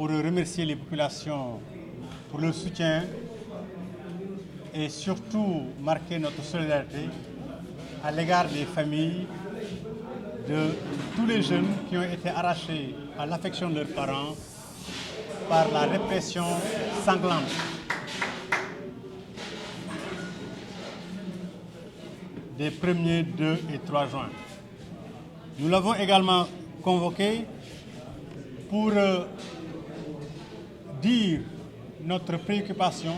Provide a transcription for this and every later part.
pour remercier les populations pour leur soutien et surtout marquer notre solidarité à l'égard des familles de tous les jeunes qui ont été arrachés à l'affection de leurs parents par la répression sanglante des 1er, 2 et 3 juin. Nous l'avons également convoqué pour dire notre préoccupation,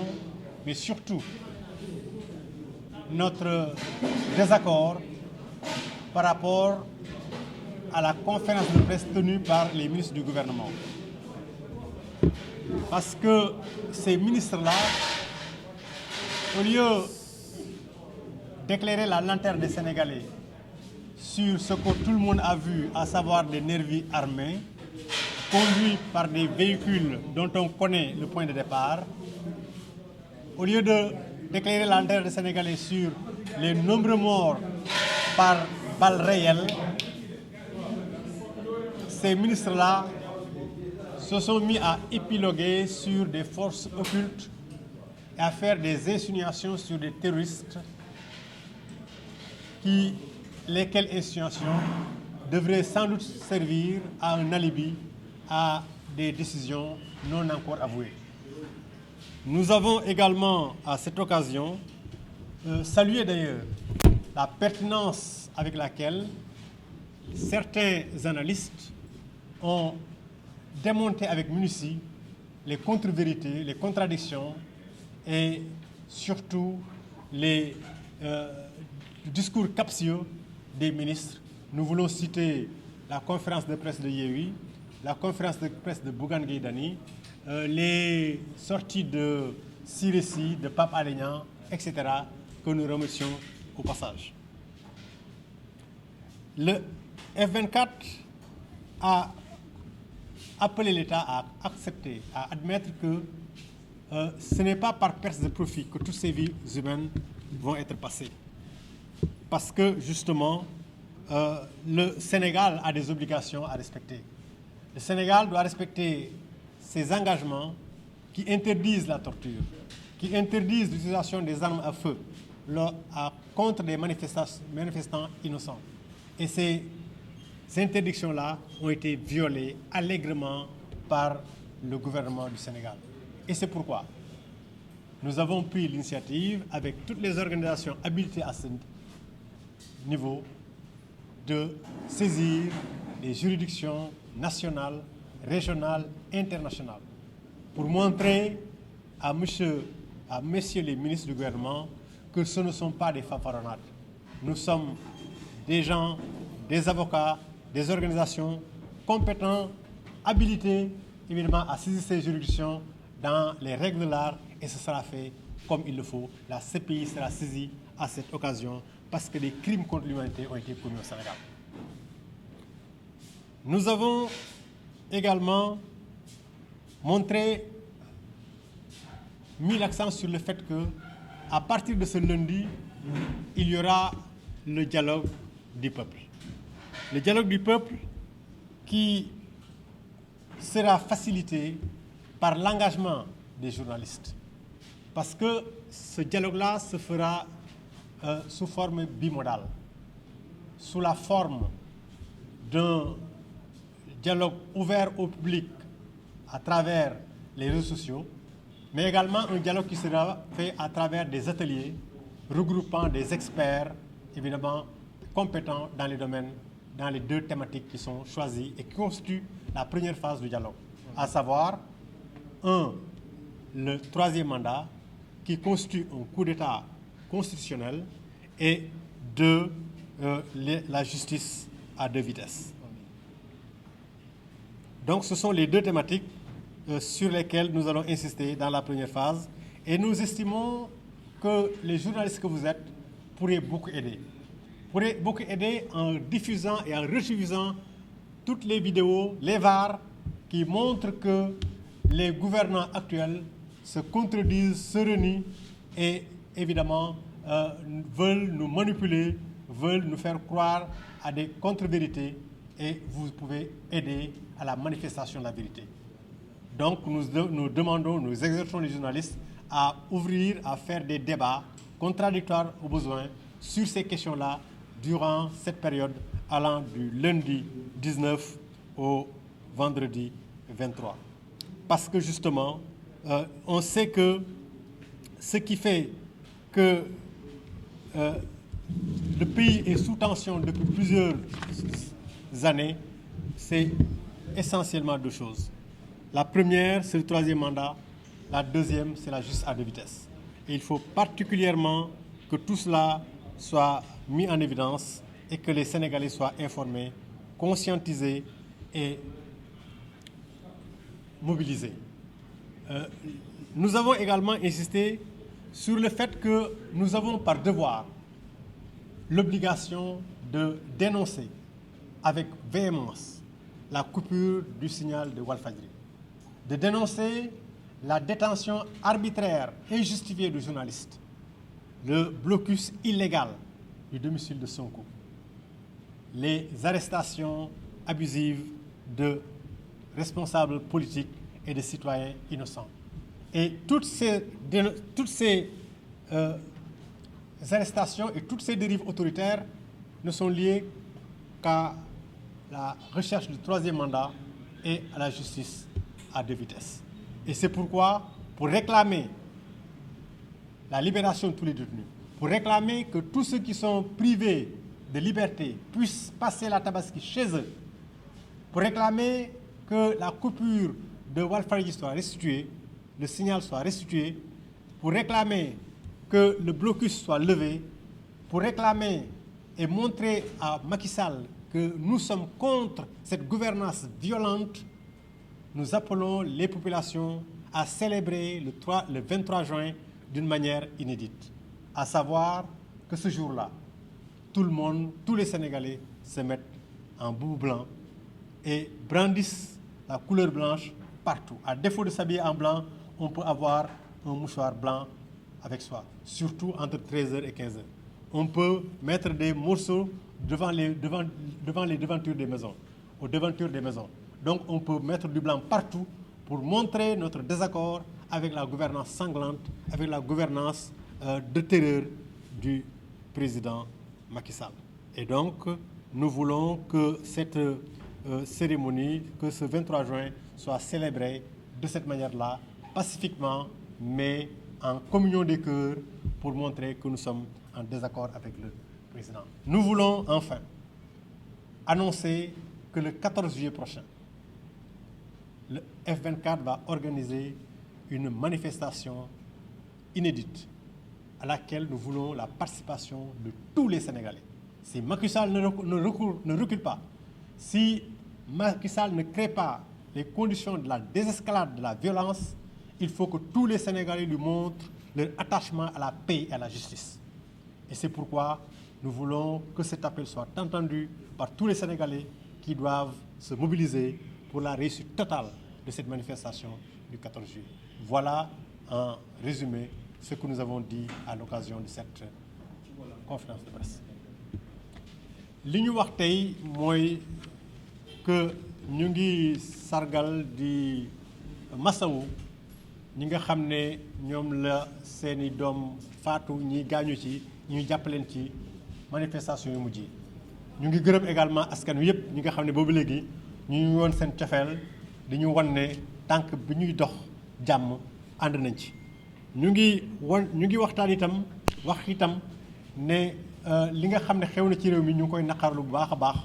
mais surtout notre désaccord par rapport à la conférence de presse tenue par les ministres du gouvernement. Parce que ces ministres-là, au lieu d'éclairer la lanterne des Sénégalais sur ce que tout le monde a vu, à savoir des nervis armés, conduits par des véhicules dont on connaît le point de départ, au lieu d'éclairer la lanterne des Sénégalais sur les nombreux morts par balles réelles, ces ministres-là se sont mis à épiloguer sur des forces occultes et à faire des insinuations sur des terroristes lesquelles insinuations devraient sans doute servir à un alibi à des décisions non encore avouées. Nous avons également, à cette occasion, salué d'ailleurs la pertinence avec laquelle certains analystes ont démonté avec minutie les contre-vérités, les contradictions et surtout les discours captieux des ministres. Nous voulons citer la conférence de presse de Yewwi, la conférence de presse de Bougane Gueye Dany, les sorties de Siré-Sy, de Pape Alé Niang, etc., que nous remercions au passage. Le F24 a appelé l'État à accepter, à admettre que ce n'est pas par perte de profit que toutes ces vies humaines vont être passées. Parce que, justement, le Sénégal a des obligations à respecter. Le Sénégal doit respecter ses engagements qui interdisent la torture, qui interdisent l'utilisation des armes à feu contre des manifestants innocents. Et ces interdictions-là ont été violées allègrement par le gouvernement du Sénégal. Et c'est pourquoi nous avons pris l'initiative, avec toutes les organisations habilitées à ce niveau, de saisir les juridictions nationales, régionales, internationales, pour montrer à messieurs les ministres du gouvernement que ce ne sont pas des fanfaronnades. Nous sommes des gens, des avocats, des organisations compétents, habilités, évidemment, à saisir ces juridictions dans les règles de l'art, et ce sera fait comme il le faut. La CPI sera saisie à cette occasion parce que des crimes contre l'humanité ont été commis au Sénégal. Nous avons également mis l'accent sur le fait que, à partir de ce lundi, il y aura le dialogue du peuple. Le dialogue du peuple qui sera facilité par l'engagement des journalistes. Parce que ce dialogue-là se fera sous forme bimodale, sous la forme d'un dialogue ouvert au public à travers les réseaux sociaux, mais également un dialogue qui sera fait à travers des ateliers regroupant des experts, évidemment, compétents dans les domaines, dans les deux thématiques qui sont choisies et qui constituent la première phase du dialogue, à savoir, 1, le 3e mandat, qui constitue un coup d'État constitutionnel, et 2, la justice à 2 vitesses. Donc ce sont les deux thématiques sur lesquelles nous allons insister dans la première phase, et nous estimons que les journalistes que vous êtes pourraient beaucoup aider. Pourraient beaucoup aider en diffusant et en rediffusant toutes les vidéos, les VAR, qui montrent que les gouvernants actuels se contredisent, se renient et évidemment veulent nous manipuler, veulent nous faire croire à des contre-vérités, et vous pouvez aider à la manifestation de la vérité. Donc nous demandons, nous exhortons les journalistes à ouvrir, à faire des débats contradictoires au besoin sur ces questions-là durant cette période allant du lundi 19 au vendredi 23. Parce que justement, on sait que ce qui fait que le pays est sous tension depuis plusieurs années, c'est essentiellement deux choses. La première, c'est le troisième mandat. La deuxième, c'est la justice à deux vitesses. Et il faut particulièrement que tout cela soit mis en évidence et que les Sénégalais soient informés, conscientisés et mobilisés. Nous avons également insisté sur le fait que nous avons par devoir l'obligation de dénoncer avec véhémence la coupure du signal de Walfadjri, de dénoncer la détention arbitraire et injustifiée de journalistes, le blocus illégal du domicile de Sonko, les arrestations abusives de responsables politiques et de citoyens innocents. Et toutes ces arrestations et toutes ces dérives autoritaires ne sont liées qu'à la recherche du troisième mandat et à la justice à deux vitesses. Et c'est pourquoi, pour réclamer la libération de tous les détenus, pour réclamer que tous ceux qui sont privés de liberté puissent passer la Tabaski chez eux, pour réclamer que la coupure de Walfadjri soit restituée, le signal soit restitué, pour réclamer que le blocus soit levé, pour réclamer et montrer à Macky Sall que nous sommes contre cette gouvernance violente, nous appelons les populations à célébrer le 23 juin d'une manière inédite. À savoir que ce jour-là, tout le monde, tous les Sénégalais se mettent en boubou blanc et brandissent la couleur blanche partout. À défaut de s'habiller en blanc, on peut avoir un mouchoir blanc avec soi, surtout entre 13h et 15h. On peut mettre des morceaux devant les devantures des maisons, aux devantures des maisons. Donc on peut mettre du blanc partout pour montrer notre désaccord avec la gouvernance sanglante, avec la gouvernance de terreur du président Macky Sall. Et donc nous voulons que cette cérémonie, que ce 23 juin soit célébré de cette manière-là, pacifiquement, mais en communion des cœurs, pour montrer que nous sommes en désaccord avec le président. Nous voulons enfin annoncer que le 14 juillet prochain, le F24 va organiser une manifestation inédite à laquelle nous voulons la participation de tous les Sénégalais. Si Macky Sall ne recule pas, si Macky Sall ne crée pas les conditions de la désescalade de la violence, il faut que tous les Sénégalais lui montrent leur attachement à la paix et à la justice. Et c'est pourquoi nous voulons que cet appel soit entendu par tous les Sénégalais qui doivent se mobiliser pour la réussite totale de cette manifestation du 14 juillet. Voilà en résumé ce que nous avons dit à l'occasion de cette conférence de presse. Li ñu wax tey mooy que ñu ngi sargal di masawu ñi nga xam ne ñoom la seeni doom faatu ñi gaañu ci ñuy jàppaleen ci manifestation yu mujj yi. ñu ngi gërëm également askan wi yëpp ñi nga xam ne boobu léegi ñu ngi woon seen cofeel di ñu wan ne tànk bi ñuy dox jàmm ànd nañ ci. ñu ngi waxtaan itam wax itam ne li nga xam ne xew na ci réew mi ñu ngi koy naqarlu bu baax a baax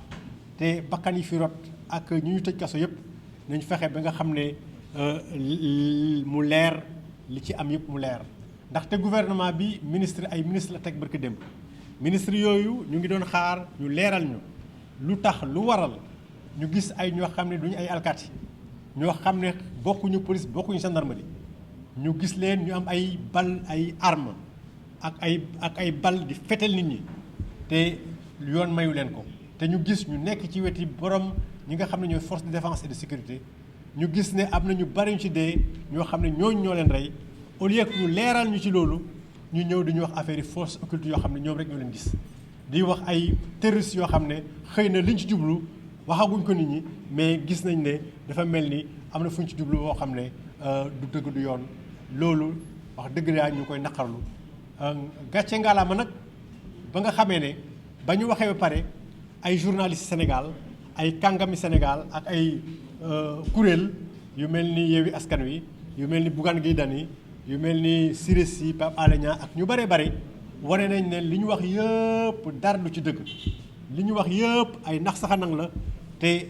te bakkan yi fi rot ak ñu ñu tëj kaso yëpp nañ fexe ba nga xam ne mu leer li ci am yëpp mu leer ndaxte gouvernement bi ay ministre la teg barki démb ministre yooyu ñu ngi doon xaar ñu leeral ñu lu tax lu waral ñu gis ay ñoo xam ne duñu ay alkaati ñoo xam ne bokkuñu police bokkuñu gendarmerie ñu gis leen ñu am ay bal ay arme ak ay bal di fetel nit ñi te yoon mayu leen ko te ñu gis ñu nekk ci weti borom ñi nga xam ne ñooy force de défense et de sécurité ñu gis ne am na ñu bari ñu ci dee ñoo xam ne ñooñu ñoo leen rey au lieu que ñu leeral ñu ci loolu ñu ñëw di ñu wax affaire yi force occulte yoo xam ne ñoom rek ñoo leen gis di wax ay terroristes yoo xam ne xëy na liñ ci jublu waxaguñ ko nit ñi mais gis nañ ne dafa mel ni am na fu ñu ci jublu boo xam ne du dëgg du yoon loolu wax dëgg yaa ñu koy naqarlu gàcce ngaalaama nag ba nga xamee ne ba ñu waxee ba pare ay journalistes Sénégal ay kàngami Sénégal ak ay kuréel yu mel ni Yewwi Askan Wi yu mel ni Bougane Gueye Dany yu mel ni Siré Sy Pape Alé Niang ak ñu bëree bëri wane nañ ne li ñu wax yëpp dara du ci dëgg li ñu wax yëpp ay nax saxanang la te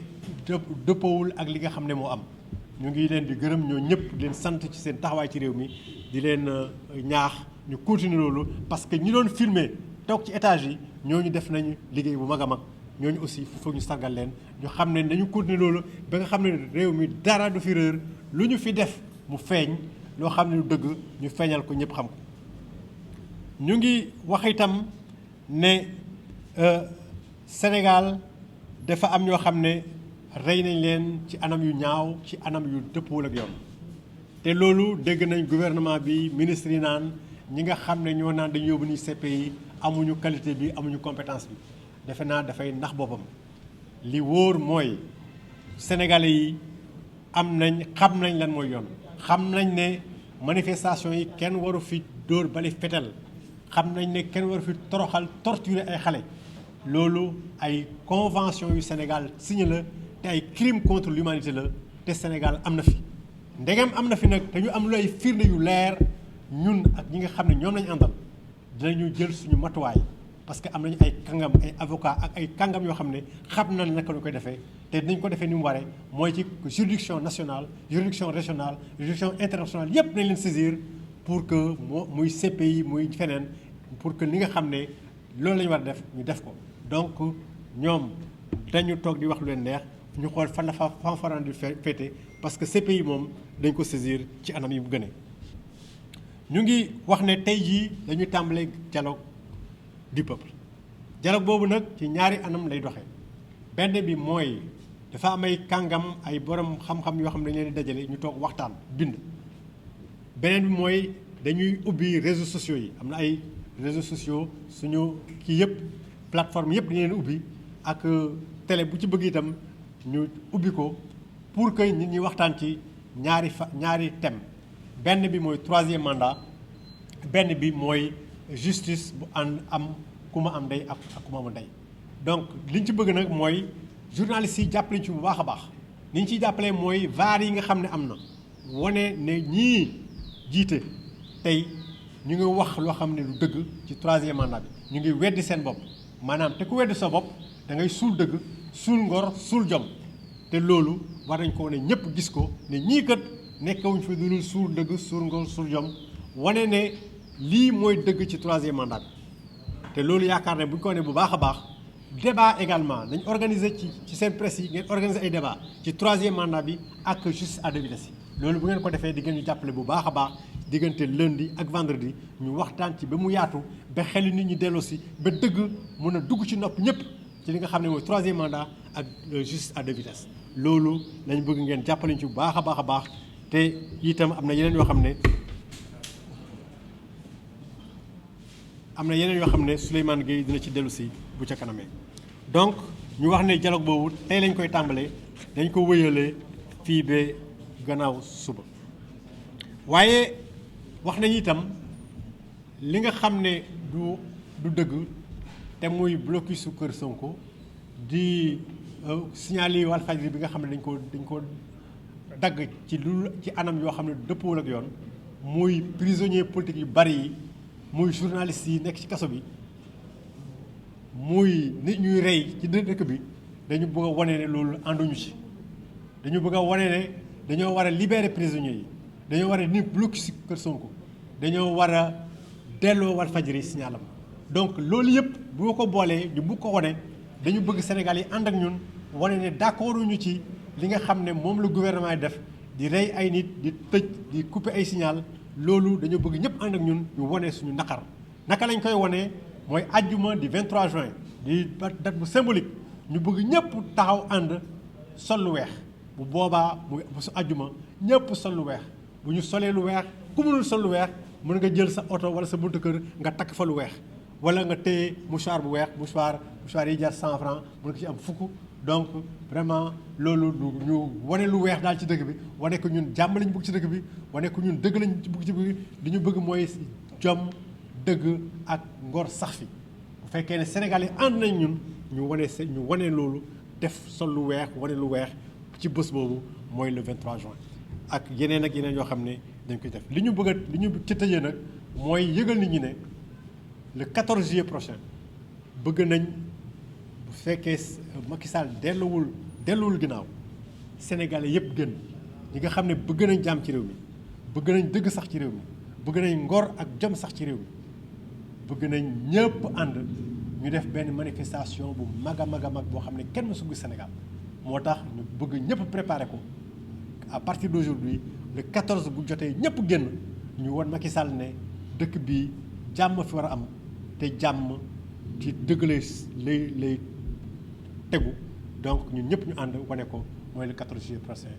dëppawul ak li nga xam ne moo am ñu ngi leen di gërëm ñoo ñëpp di leen sant ci seen taxawaay ci réew mi di leen ñaax ñu continuer loolu parce que ñi doon filmer toog ci étage yi ñooñu def nañu liggéey bu mag a mag ñooñu aussi foog ñu sargal leen ñu xam ne nañu continuer loolu ba nga xam ne réew mi dara du fi réer lu ñu fi def mu feeñ loo xam ne lu dëgg ñu feeñal ko ñëpp xam ko ñu ngi wax itam ne Sénégal dafa am ñoo xam ne rey nañ leen ci anam yu ñaaw ci anam yu dëppwul ak yoon te loolu dégg nañ gouvernement bi ministre yi naan ñi nga xam ne ñoo naan dañu yóbbu ni CPI amuñu qualité bi amuñu compétence bi defe naa dafay nax boppam li wóor mooy sénégalais yi xam nañ lan mooy yoon xam nañ ne manifestation yi kenn waru fi dóor bali fetel xam nañ ne kenn waru fi toroxal torturer ay xale loolu ay convention yu Sénégal signé la te ay crime contre l'humanité la te Sénégal am na fi ndegem am na fi nag te ñu am lu ay firnde yu leer ñun ak ñi nga xam ne ñoom lañu àndal dinañu jël suñu matuwaay parce que am nañu ay kàngam ay avocat ak ay kàngam yoo xam ne xam na naka ñu koy defee te dinañ ko defee ni mu waree mooy ci juridiction nationale juridiction régionale juridiction internationale yépp nañ leen saisir pour que muy CPI muy feneen pour que li nga xam ne loolu la ñu war a def ñu def ko donc ñoom dañu toog di wax lu leen neex ñu xool fan la fanfaraan di féete parce que CPI moom dañ ko saisir ci anam yi mu gënee ñu ngi wax ne tey jii dañu tàmbalee dialogue du peuple dialogue boobu nag ci ñaari anam lay doxee benn bi mooy dafa am ay kàngam ay borom xam-xam yoo xam ne dañu leen di dajale ñu toog waxtaan bind beneen bi mooy dañuy ubbi réseaux sociaux yi am na ay réseaux sociaux suñu kii yëpp plateforme yëpp dañu leen ubbi ak télé bu ci bëgg itam ñu ubbi ko pour que nit ñi waxtaan ci ñaari thème benn bi mooy 3e mandat benn bi mooy justice bu am ku ma am ndey ak ku ma amul ndey donc liñ ci bëgg nag mooy journalistes yi jàppale ci bu baax a baax ni ñu ciy jàppalee mooy vaar yi nga xam ne am na wane ne ñii jiite tey ñu ngi wax loo xam ne lu dëgg ci 3e mandat bi ñu ngi weddi seen bopp maanaam te ku weddi sa bopp da ngay suul dëgg suul ngor suul jom te loolu war nañ ko wane ñëpp gis ko ne ñii kat nekkawuñ fi dul suul dëgg suul ngor suul jom wane ne lii mooy dëgg ci 3e mandat bi te loolu yaakaar ne bu ñu ko wane bu baax a baax débat également nañ organiser ci seen presse yi ngeen organiser ay débat ci 3e mandat bi ak justice à deux vitesses yi loolu bu ngeen ko defee di ngeen ñu jàppale bu baax a baax diggante lundi ak vendredi ñu waxtaan ci ba mu yaatu ba xelu nit ñi delloosi ba dëgg mun a dugg ci nopp ñëpp ci li nga xam ne mooy 3e mandat ak justice à deux vitesses loolu lañ bëgg ngeen jàppale ñu ci bu baax a baax a baax te itam am na yeneen yoo xam ne Souleymane Gueye dina ci dellu si bu ca kanamee donc ñu wax ne dialogue boobu tey lañ koy tàmbalee dañ ko wëyalee fii ba gannaaw suba waaye wax nañu itam li nga xam ne du dëgg te muy blocus su Kër Sonko di signaler Walfadjri bi nga xam ne dañ ko dagg ci anam yoo xam ne dëppoowul ak yoon muy prisonnier politique yu bari yi muy journaliste yi nekk ci kaso bi muy nit ñuy rey ci dëkk bi dañu bëgg a wane ne loolu ànduñu ci dañu bëgg a wane ne dañoo war a libérer prisonniers yi dañoo war a ni blocus ci Kër Sonko dañoo war a delloo Walfadjri signalam donc loolu yëpp bu ko boolee ñu bëgg ko wane dañu bëgg Sénégal yi ànd ak ñun wane ne d'accord ñu ci li nga xam ne moom la gouvernement yi def di rey ay nit di tëj di couper ay signal loolu dañoo bëgg ñëpp ànd ak ñun ñu wane suñu naqar naka lañ koy wane mooy ajjuma di 23 juin di date bu symbolique ñu bëgg ñëpp taxaw ànd sol lu weex bu boobaa bu su ajjuma ñëpp sol lu weex bu ñu solee lu weex ku mënul sol lu weex mën nga jël sa oto wala sa buntu kër nga takk fa lu weex wala nga téye mouchoir bu weex mouchoir yi jar 100 francs mën nga ci am fukk donc vraiment loolu ñu wane lu weex daal ci dëkk bi wane ko ñun jàmm lañ bëgg ci dëkk bi wane ko ñun dëgg lañ bëgg ci dëkk bi li ñu bëgg mooy jom dëgg ak ngor sax fi bu fekkee ne Sénégal yi ànd nañ ñun ñu wane loolu def sol lu weex wane lu weex ci bés boobu mooy le 23 juin ak yeneen yoo xam ne dañ koy def li ñu bëgg li ñu ci tëjee nag mooy yëgal nit ñi ne le 14 juillet prochain bëgg nañ bu fekkee Macky Sall delluwul ginnaaw Sénégalais yëpp gën ñi nga xam ne bëgg nañ jàmm ci réew mi bëgg nañ dëgg sax ci réew mi bëgg nañ ngor ak jom sax ci réew mi bëgg nañ ñëpp ànd ñu def benn manifestation bu mag a mag boo xam ne kenn mësu gis Sénégal moo tax ñu bëgg ñëpp préparer ko à partir d'aujourd'hui le 14 bu jotee ñëpp génn ñu won Macky Sall ne dëkk bi jàmm fi war a am te jàmm ci dëgg lay tegu donc ñun ñëpp ñu ànd wane ko mooy le 14 juillet prochain.